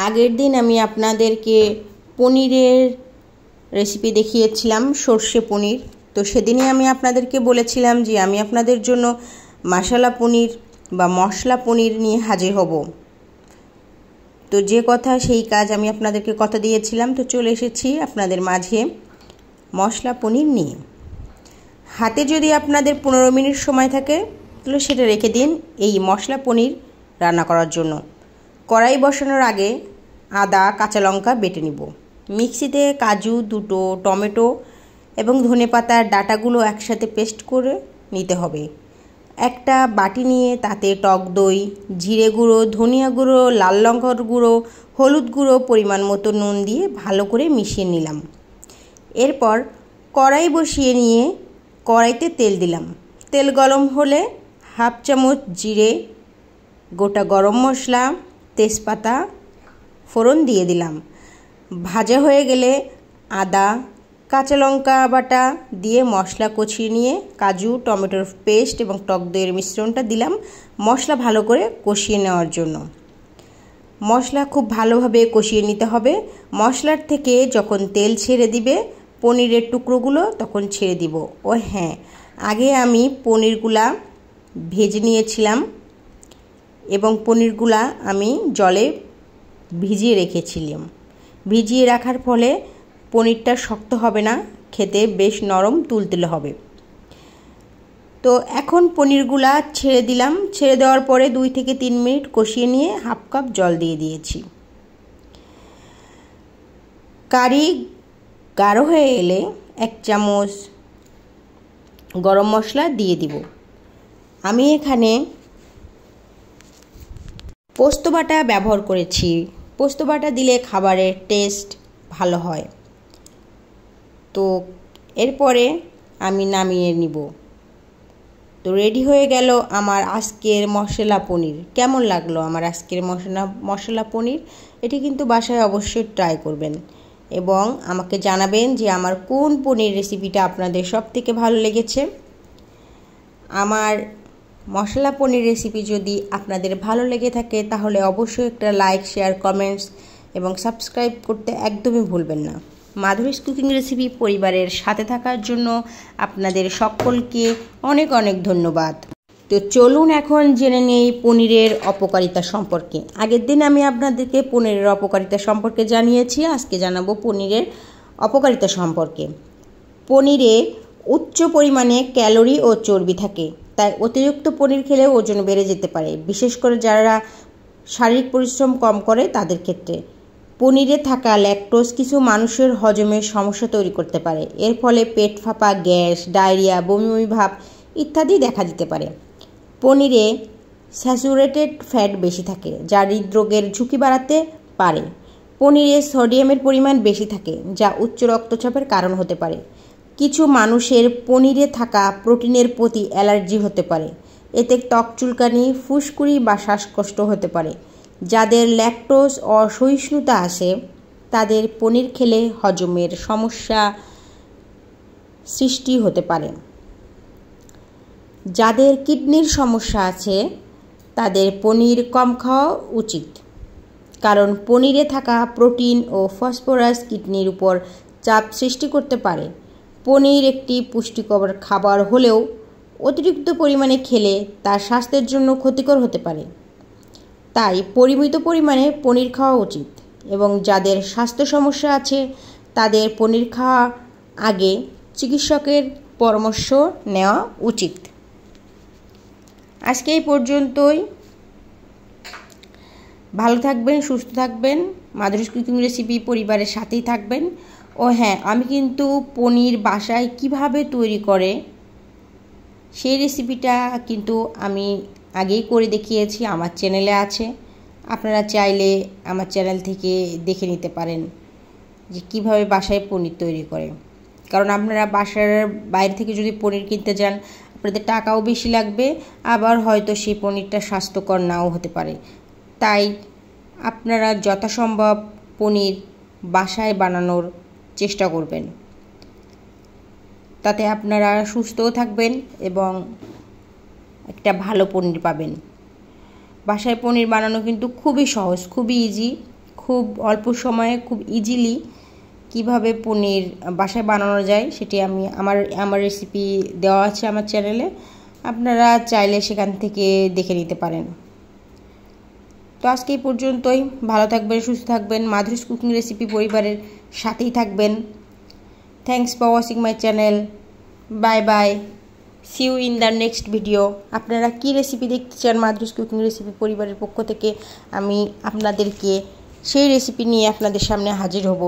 আগের দিন আমি আপনাদেরকে পনিরের রেসিপি দেখিয়েছিলাম, সর্ষে পনির। তো সেদিনই আমি আপনাদেরকে বলেছিলাম যে আমি আপনাদের জন্য মশলা পনির বা মশলা পনির নিয়ে হাজির হব। তো যে কথা সেই কাজ, আমি আপনাদেরকে কথা দিয়েছিলাম। তো চলে এসেছি আপনাদের মাঝে মশলা পনির নিয়ে। হাতে যদি আপনাদের 15 মিনিট সময় থাকে তাহলে সেটা রেখে দিন এই মশলা পনির রান্না করার জন্য। কড়াই বসানোর আগে আদা কাঁচা লঙ্কা বেটে নিব। মিক্সিতে কাজু, দুটো টমেটো এবং ধনেপাতার ডাঁটাগুলো একসাথে পেস্ট করে নিতে হবে। একটা বাটি নিয়ে তাতে টক দই, জিরে গুঁড়ো, ধনিয়া গুঁড়ো, লাল লঙ্কার গুঁড়ো, হলুদ গুঁড়ো, পরিমাণ মতো নুন দিয়ে ভালো করে মিশিয়ে নিলাম। এরপর কড়াই বসিয়ে নিয়ে কড়াইতে তেল দিলাম। তেল গরম হলে হাফ চামচ জিরে, গোটা গরম মশলা, তেজপাতা ফোড়ন দিয়ে দিলাম। ভাজা হয়ে গেলে আদা কাঁচা লঙ্কা বাটা দিয়ে মশলা কষিয়ে নিয়ে কাজু, টমেটোর পেস্ট এবং টক দইয়ের মিশ্রণটা দিলাম মশলা ভালো করে কষিয়ে নেওয়ার জন্য। মশলা খুব ভালোভাবে কষিয়ে নিতে হবে। মশলার থেকে যখন তেল ছেড়ে দিবে পনিরের টুকরোগুলো তখন ছেড়ে দিব। ও হ্যাঁ, আগে আমি পনিরগুলা ভেজে নিয়েছিলাম এবং পনিরগুলা আমি জলে ভিজিয়ে রেখেছিলাম। ভিজিয়ে রাখার ফলে পনিরটা শক্ত হবে না, খেতে বেশ নরম তুলতুলে হবে। তো এখন পনিরগুলা ছেড়ে দিলাম। ছেড়ে দেওয়ার পরে 2 থেকে 3 মিনিট কষিয়ে নিয়ে হাফ কাপ জল দিয়ে দিয়েছি। কারি গাঢ় হয়ে এলে 1 চামচ গরম মশলা দিয়ে দিব। আমি এখানে পোস্ত বাটা ব্যবহার করেছি। পোস্ত বাটা দিলে খাবারের টেস্ট ভালো হয়। তো এরপরে আমি নামিয়ে নিব। তো রেডি হয়ে গেল আমার আজকের মশলা পনির। কেমন লাগলো আমার আজকের মশলা পনির? এটি কিন্তু বাসায় অবশ্যই ট্রাই করবেন এবং আমাকে জানাবেন যে আমার কোন পনির রেসিপিটা আপনাদের সবথেকে ভালো লেগেছে। আমার মশলা পনির রেসিপি যদি আপনাদের ভালো লেগে থাকে তাহলে অবশ্যই একটা লাইক, শেয়ার, কমেন্টস এবং সাবস্ক্রাইব করতে একদমই ভুলবেন না। মাধুরীস কুকিং রেসিপি পরিবারের সাথে থাকার জন্য আপনাদের সকলকে অনেক অনেক ধন্যবাদ। তো চলুন এখন জেনে নেই পনিরের অপকারিতা সম্পর্কে। আগের দিন আমি আপনাদেরকে পনিরের অপকারিতা সম্পর্কে জানিয়েছি, আজকে জানাবো পনিরের অপকারিতা সম্পর্কে। পনিরে উচ্চ পরিমাণে ক্যালোরি ও চর্বি থাকে, তাই অতিরিক্ত পনির খেলে ওজন বেড়ে যেতে পারে, বিশেষ করে যারা শারীরিক পরিশ্রম কম করে তাদের ক্ষেত্রে। পনিরে থাকা ল্যাকটোজ কিছু মানুষের হজমের সমস্যা তৈরি করতে পারে। এর ফলে পেট ফাঁপা, গ্যাস, ডায়রিয়া, বমি বমি ভাব ইত্যাদি দেখা দিতে পারে। পনিরে স্যাচুরেটেড ফ্যাট বেশি থাকে, যা হৃদরোগের ঝুঁকি বাড়াতে পারে। পনিরে সোডিয়ামের পরিমাণ বেশি থাকে, যা উচ্চ রক্তচাপের কারণ হতে পারে। কিছু মানুষের পনিরে থাকা প্রোটিনের প্রতি অ্যালার্জি হতে পারে। এতে ত্বক চুলকানি, ফুসকুড়ি বা শ্বাসকষ্ট হতে পারে। যাদের ল্যাকটোজ অসহিষ্ণুতা আছে তাদের পনির খেলে হজমের সমস্যা সৃষ্টি হতে পারে। যাদের কিডনির সমস্যা আছে তাদের পনির কম খাওয়া উচিত, কারণ পনিরে থাকা প্রোটিন ও ফসফরাস কিডনির উপর চাপ সৃষ্টি করতে পারে। পনির একটি পুষ্টিকর খাবার হলেও অতিরিক্ত পরিমাণে খেলে তা স্বাস্থ্যের জন্য ক্ষতিকর হতে পারে। তাই পরিমিত পরিমাণে পনির খাওয়া উচিত এবং যাদের স্বাস্থ্য সমস্যা আছে তাদের পনির খাওয়া আগে চিকিৎসকের পরামর্শ নেওয়া উচিত। আজকে এই পর্যন্তই। ভালো থাকবেন, সুস্থ থাকবেন, মাধুরীস কুকিং রেসিপি পরিবারের সাথেই থাকবেন। ও হ্যাঁ, আমি কিন্তু পনির বাসায় কিভাবে তৈরি করে সেই রেসিপিটা কিন্তু আমি আগেই করে দেখিয়েছি, আমার চ্যানেলে আছে। আপনারা চাইলে আমার চ্যানেল থেকে দেখে নিতে পারেন যে কিভাবে বাসায় পনির তৈরি করে। কারণ আপনারা বাসার বাইরে থেকে যদি পনির কিনতে যান আপনাদের টাকাও বেশি লাগবে, আবার হয়তো সেই পনিরটা স্বাস্থ্যকর নাও হতে পারে। তাই আপনারা যথাসম্ভব পনির বাসায় বানানোর চেষ্টা করবেন, তাতে আপনারা সুস্থও থাকবেন এবং একটা ভালো পনির পাবেন। বাসায় পনির বানানো কিন্তু খুবই সহজ, খুবই ইজি, খুব অল্প সময়ে খুব ইজিলি কিভাবে পনির বাসায় বানানো যায় সেটি আমি আমার রেসিপি দেওয়া আছে আমার চ্যানেলে, আপনারা চাইলে সেখান থেকে দেখে নিতে পারেন। তো আজকে এই পর্যন্তই। ভালো থাকবেন, সুস্থ থাকবেন, মাধুরীস কুকিং রেসিপি পরিবারের সাথেই থাকবেন। Thanks for watching my channel. Bye bye, see you in the next video. আপনারা কী রেসিপি দেখতে চান মাধুরীস কুকিং রেসিপি পরিবারের পক্ষ থেকে, আমি আপনাদেরকে সেই রেসিপি নিয়ে আপনাদের সামনে হাজির হব।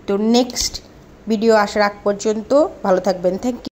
তো নেক্সট ভিডিও আসার আগ পর্যন্ত ভালো থাকবেন। Thank you.